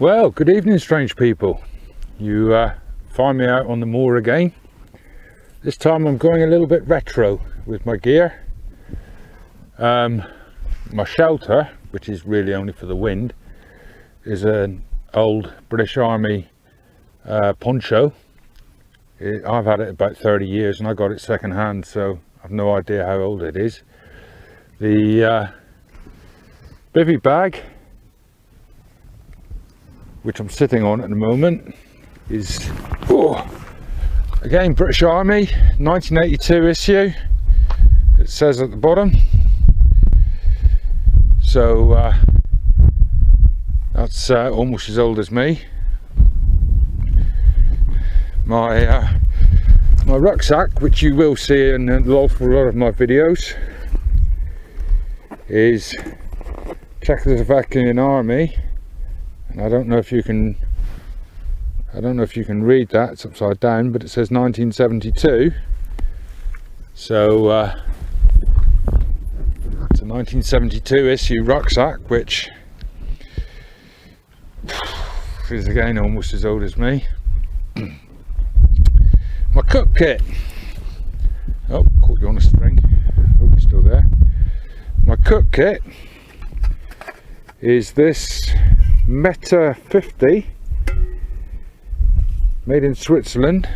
Well, good evening, strange people. You find me out on the moor again. This time I'm going a little bit retro with my gear. My shelter, which is really only for the wind, is an old British Army poncho. I've had it about 30 years and I got it second hand, so I've no idea how old it is. The bivvy bag, which I'm sitting on at the moment, is again British Army 1982 issue. It says at the bottom, so that's almost as old as me. My rucksack, which you will see in an awful lot of my videos, is Czechoslovakian Army. I don't know if you can read that, it's upside down, but it says 1972. So it's a 1972 issue rucksack, which is again almost as old as me. My cook kit. Oh, caught you on a string. Hope you're still there. My cook kit is this Meta 50, made in Switzerland.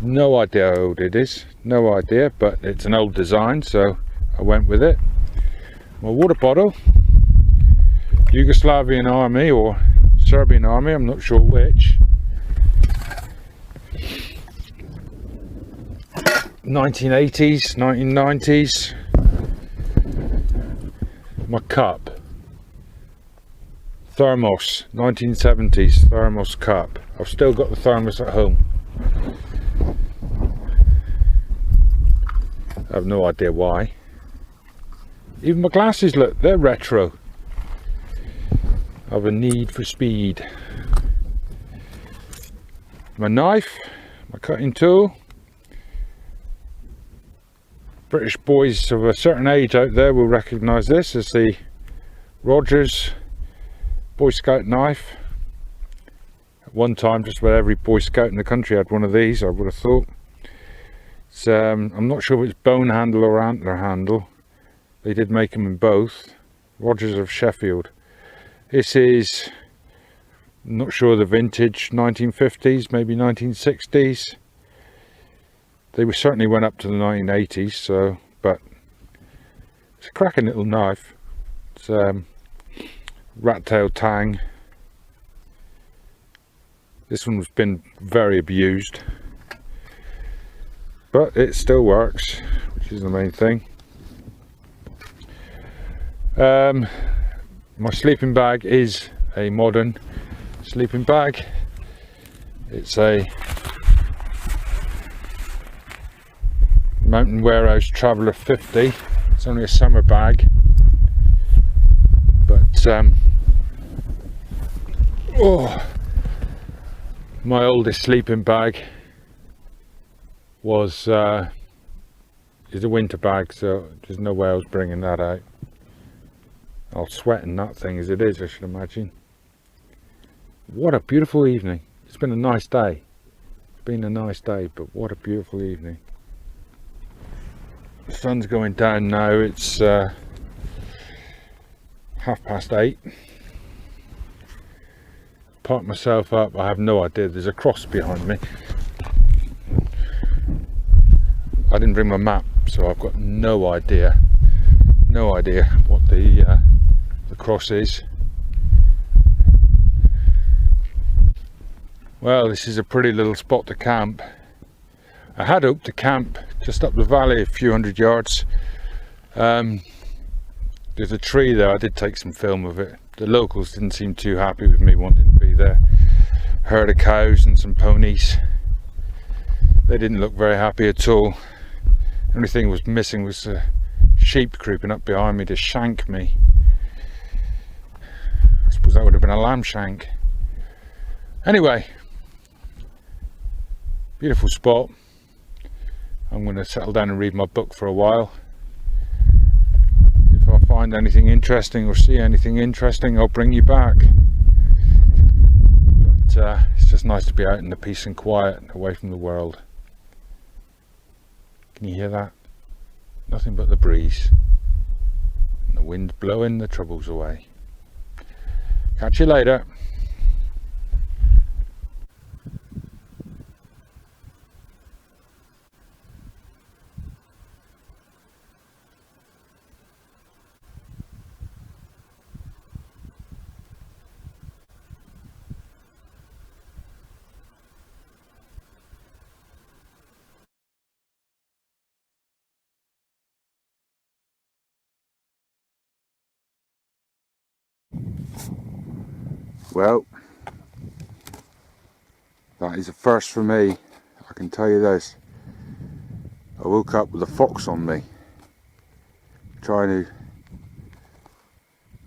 No idea how old it is, no idea, but it's an old design, so I went with it. My water bottle, Yugoslavian Army or Serbian Army, I'm not sure which. 1980s, 1990s. My cup, thermos, 1970s thermos cup. I've still got the thermos at home. I have no idea why. Even my glasses, look, they're retro. I have a need for speed. My knife, my cutting tool. British boys of a certain age out there will recognise this as the Rogers Boy Scout knife. At one time, just about every Boy Scout in the country had one of these, I would have thought. It's, I'm not sure if it's bone handle or antler handle. They did make them in both. Rogers of Sheffield. This is, I'm not sure the vintage, 1950s, maybe 1960s. They certainly went up to the 1980s, so, but it's a cracking little knife. It's rat tail tang. This one's been very abused, but it still works, which is the main thing. My sleeping bag is a modern sleeping bag. It's a Mountain Warehouse Traveller 50. It's only a summer bag, but my oldest sleeping bag was is a winter bag, so there's no way I was bringing that out. I'll sweat in that thing as it is, I should imagine. What a beautiful evening. It's been a nice day. It's been a nice day, but what a beautiful evening. The sun's going down now. It's 8:30. Parked myself up. I have no idea. There's a cross behind me. I didn't bring my map, so I've got no idea what the cross is. Well, this is a pretty little spot to camp. I had hoped to camp just up the valley a few hundred yards. There's a tree there. I did take some film of it. The locals didn't seem too happy with me wanting to be there. Herd of cows and some ponies. They didn't look very happy at all. The only thing was missing was a sheep creeping up behind me to shank me. I suppose that would have been a lamb shank. Anyway, beautiful spot. I'm going to settle down and read my book for a while. If I find find anything interesting or see anything interesting, I'll bring you back. But it's just nice to be out in the peace and quiet, away from the world. Can you hear that? Nothing but the breeze. And the wind blowing the troubles away. Catch you later. Well, that is a first for me, I can tell you this. I woke up with a fox on me, trying to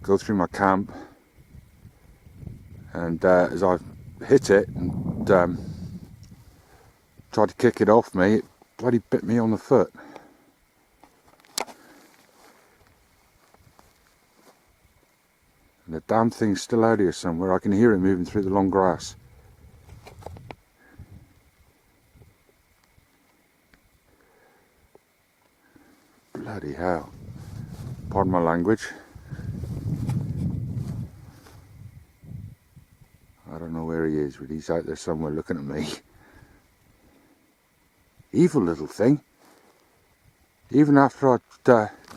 go through my camp, and as I hit it and tried to kick it off me, it bloody bit me on the foot. And the damn thing's still out here somewhere. I can hear it moving through the long grass. Bloody hell. Pardon my language. I don't know where he is, but he's out there somewhere looking at me. Evil little thing. Even after I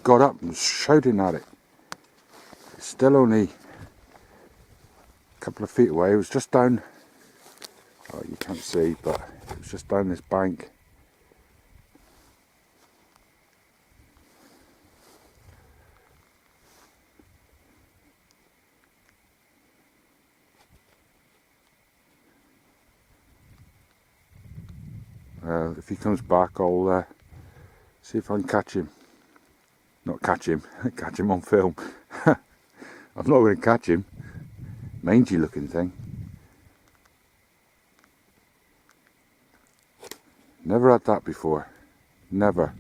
got up and was shouting at it. It's still only a couple of feet away. It was just down, oh, you can't see, but it was just down this bank. If he comes back, I'll see if I can catch him. Not catch him, catch him on film. I'm not going to catch him. Mangy looking thing. Never had that before. Never.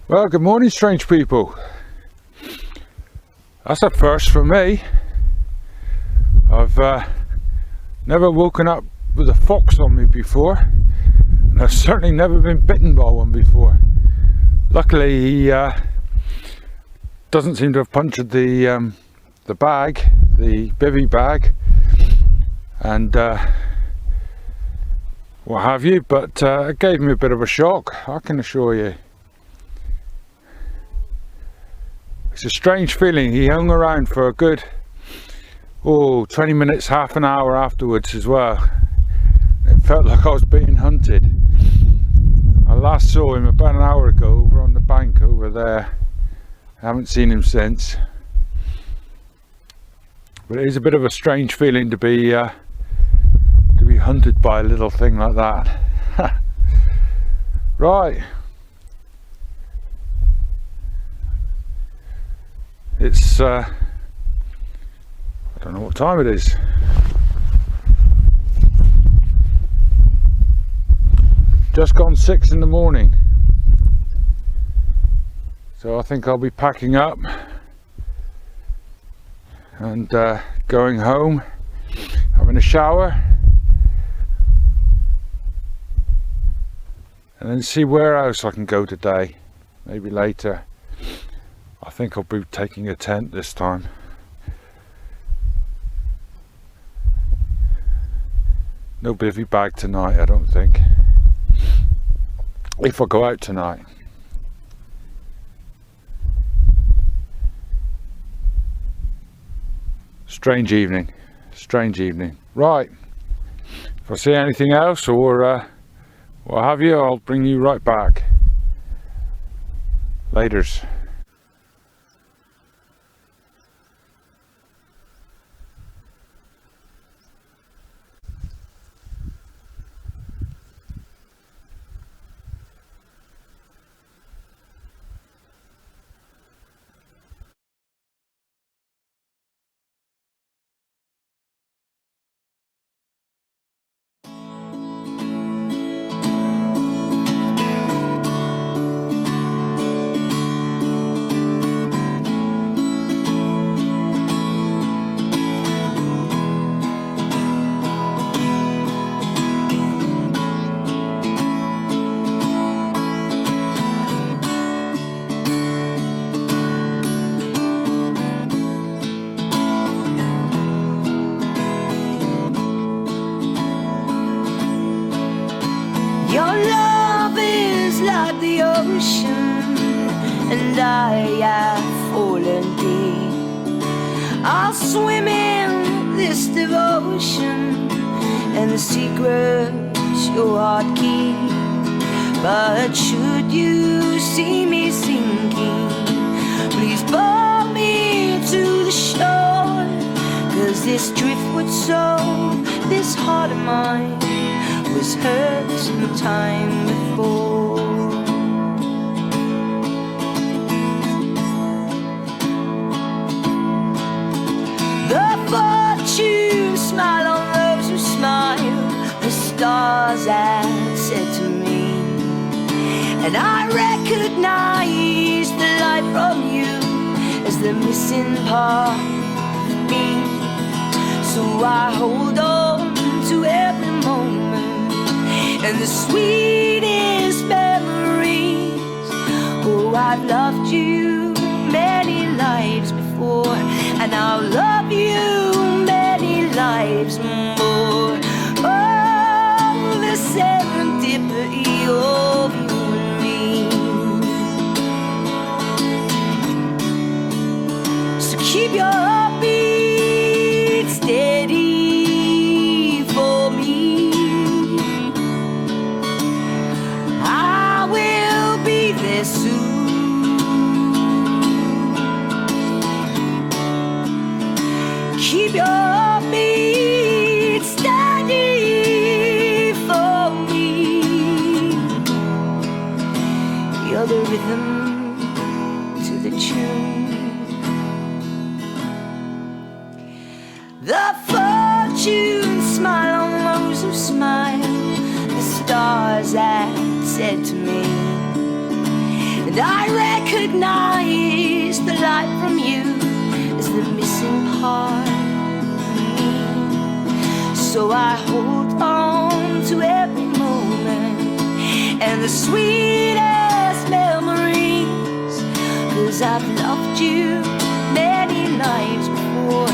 Well, good morning, strange people. That's a first for me. I've never woken up with a fox on me before, and I've certainly never been bitten by one before. Luckily, he doesn't seem to have punctured the bag, the bivvy bag, and what have you. But it gave me a bit of a shock, I can assure you. It's a strange feeling. He hung around for a good 20 minutes, half an hour afterwards as well. It felt like I was being hunted. I last saw him about an hour ago over on the bank over there. I haven't seen him since. But it is a bit of a strange feeling to be hunted by a little thing like that. Right. It's I don't know what time it is. Just gone 6 in the morning. So I think I'll be packing up and going home, having a shower, and then see where else I can go today, maybe later. I think I'll be taking a tent this time. No bivvy bag tonight, I don't think. If I go out tonight. Strange evening. Strange evening. Right. If I see anything else or what have you, I'll bring you right back. Laters. ocean, and I have fallen deep. I'll swim in this devotion, and the secret's your heart keep. But should you see me sinking, please pull me to the shore. 'Cause this driftwood soul, this heart of mine, was hurt sometime before. The fortune smile on those who smile, the stars had said to me, and I recognize the light from you as the missing part of me. So I hold on to every moment and the sweetest memories. Oh, I've loved you many lives before, and I'll love you many lives more. Oh, the serendipity of you and me. So keep your heartbeat steady for me. I will be there soon. Keep your heartbeat steady for me. You're the rhythm to the tune. The fortune smile on those who smile, the stars had said to me, and I recognize the light from you as the missing part of me. So I hold on to every moment and the sweetest memories, 'cause I've loved you many lives before,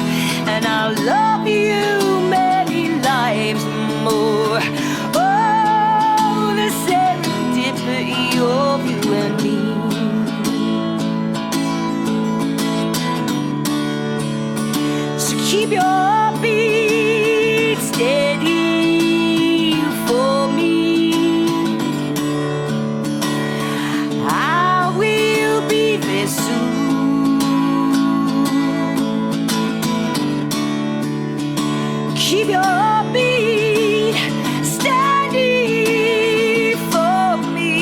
and I'll love you many lives more. Oh, the serendipity of you and me. So keep your heartbeat steady for me. I will be there soon. Keep your heartbeat steady for me.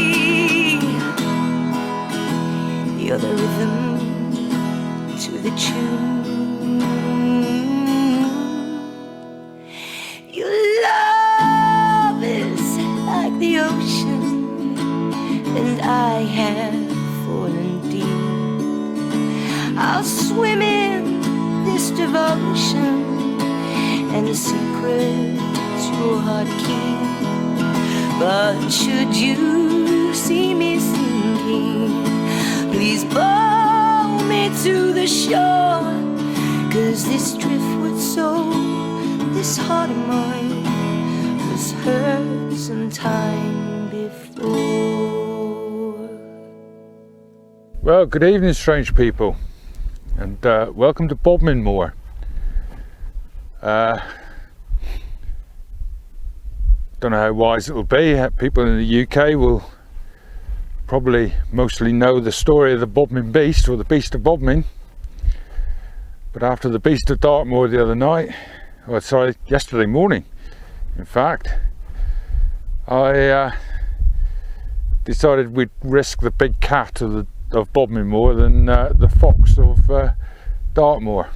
You're the rhythm to the tune. Your love is like the ocean, and I have fallen deep. I'll swim in this devotion, and the secret's your heart keep. But should you see me sinking, please pull me to the shore. 'Cause this driftwood soul, this heart of mine, was hurt sometime before. Well, good evening, strange people, and welcome to Bodmin Moor. Don't know how wise it'll be. People in the UK will probably mostly know the story of the Bodmin Beast, or the Beast of Bodmin. But after the Beast of Dartmoor the other night, or sorry, yesterday morning, in fact, I decided we'd risk the big cat of Bodmin Moor than the fox of Dartmoor.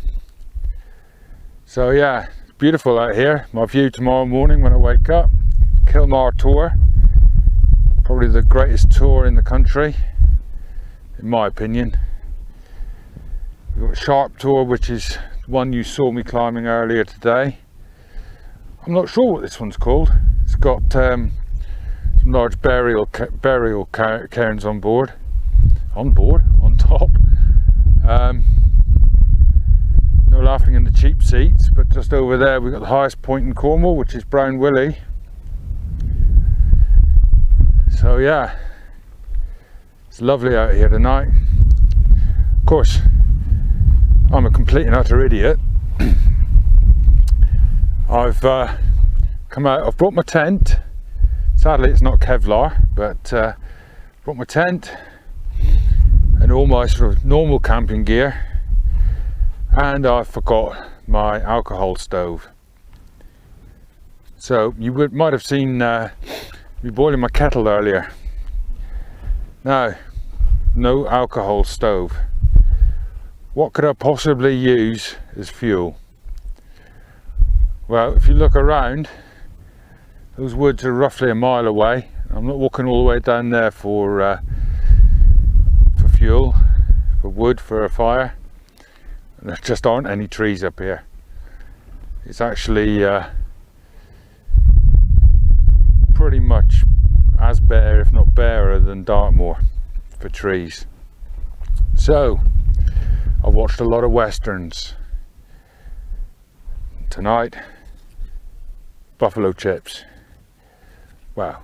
So yeah, it's beautiful out here. My view tomorrow morning when I wake up, Kilmar Tour, probably the greatest tour in the country, in my opinion. We've got Sharp Tour, which is one you saw me climbing earlier today. I'm not sure what this one's called. It's got some large burial cairns on top. No laughing in the cheap seats, but just over there we've got the highest point in Cornwall, which is Brown Willie. So yeah, It's lovely out here tonight. Of course, I'm a complete and utter idiot. I've come out, I've brought my tent. Sadly it's not Kevlar, but brought my tent and all my sort of normal camping gear, and I forgot my alcohol stove. So you might have seen me boiling my kettle earlier. Now, no alcohol stove. What could I possibly use as fuel? Well, if you look around, those woods are roughly a mile away. I'm not walking all the way down there for fuel, for wood, for a fire. And there just aren't any trees up here. It's actually pretty much as bare, if not barer, than Dartmoor for trees. So, I've watched a lot of westerns. Tonight, buffalo chips. Well,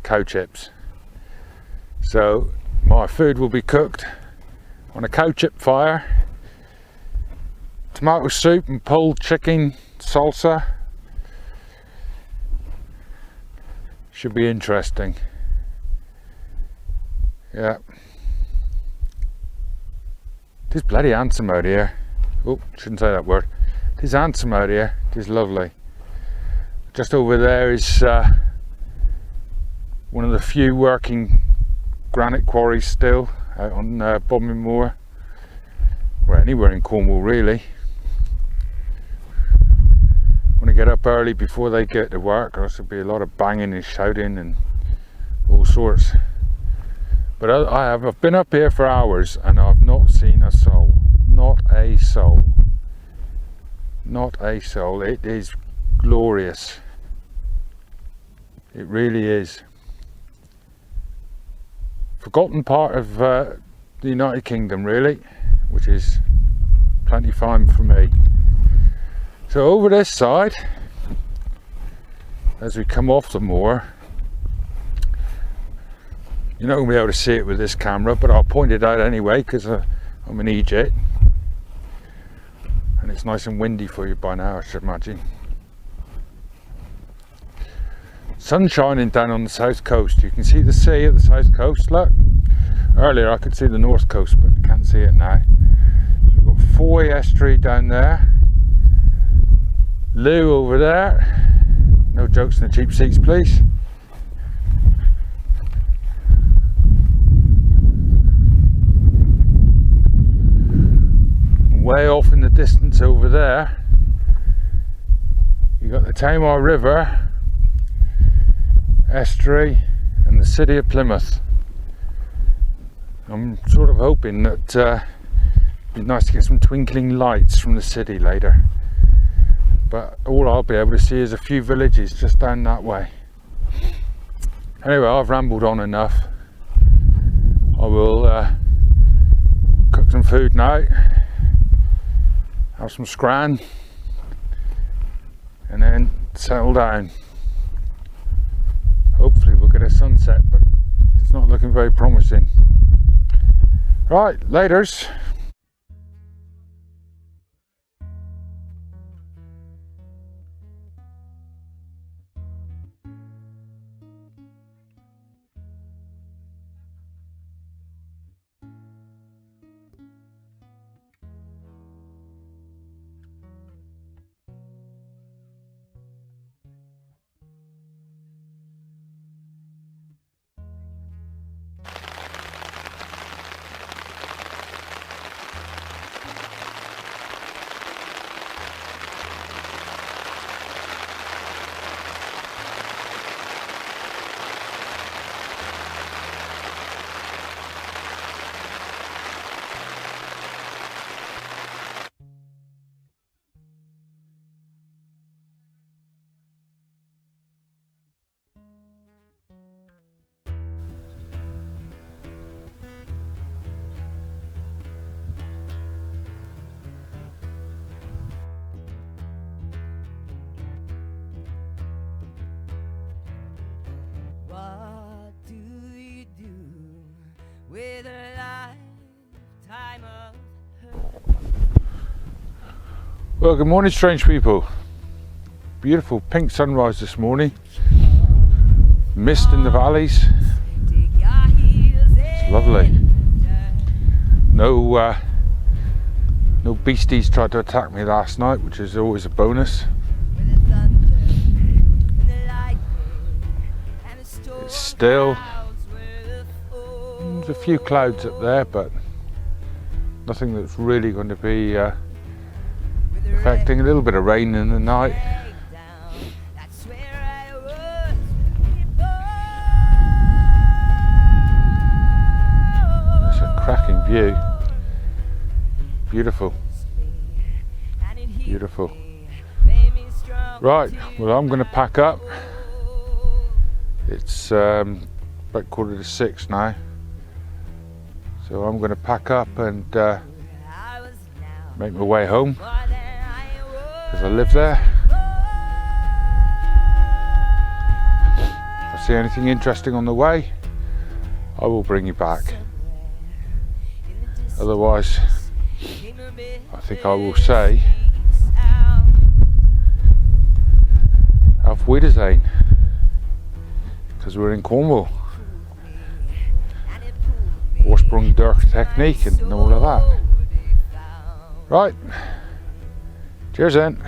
cow chips. So my food will be cooked on a cow chip fire. Tomato soup and pulled chicken salsa. Should be interesting. Yeah. It is bloody handsome out here. Oh, shouldn't say that word. It is handsome out here. It is lovely. Just over there is one of the few working granite quarries still out on Bodmin Moor, or anywhere in Cornwall really. Want to get up early before they get to work, or else there'll be a lot of banging and shouting and all sorts. But I've been up here for hours and I've not seen a soul. Not a soul. Not a soul. It is glorious. It really is. Forgotten part of the United Kingdom really, which is plenty fine for me. So over this side, as we come off the moor, you're not going to be able to see it with this camera, but I'll point it out anyway because I'm an EJ and it's nice and windy for you by now, I should imagine. Sun shining down on the south coast. You can see the sea at the south coast, look. Earlier I could see the north coast, but I can't see it now. So we've got Foy Estuary down there, Loo over there. No jokes in the cheap seats please. Way off in the distance over there you got the Tamar River estuary and the city of Plymouth. I'm sort of hoping that it'd be nice to get some twinkling lights from the city later, but all I'll be able to see is a few villages just down that way. Anyway, I've rambled on enough. I will cook some food now, have some scran, and then settle down. Hopefully we'll get a sunset, but it's not looking very promising. Right, laters. with a lifetime of Well, good morning, strange people. Beautiful pink sunrise this morning. Mist in the valleys. It's lovely. No beasties tried to attack me last night, which is always a bonus. It's still. There's a few clouds up there, but nothing that's really going to be affecting. A little bit of rain in the night. It's a cracking view. Beautiful. Beautiful. Right, well, I'm going to pack up. It's about 5:45 now. So I'm going to pack up and make my way home, because I live there. If I see anything interesting on the way, I will bring you back. Otherwise, I think I will say Auf Wiedersehen, because we're in Cornwall. Oorsprung durch technique and all of that. Right, cheers then.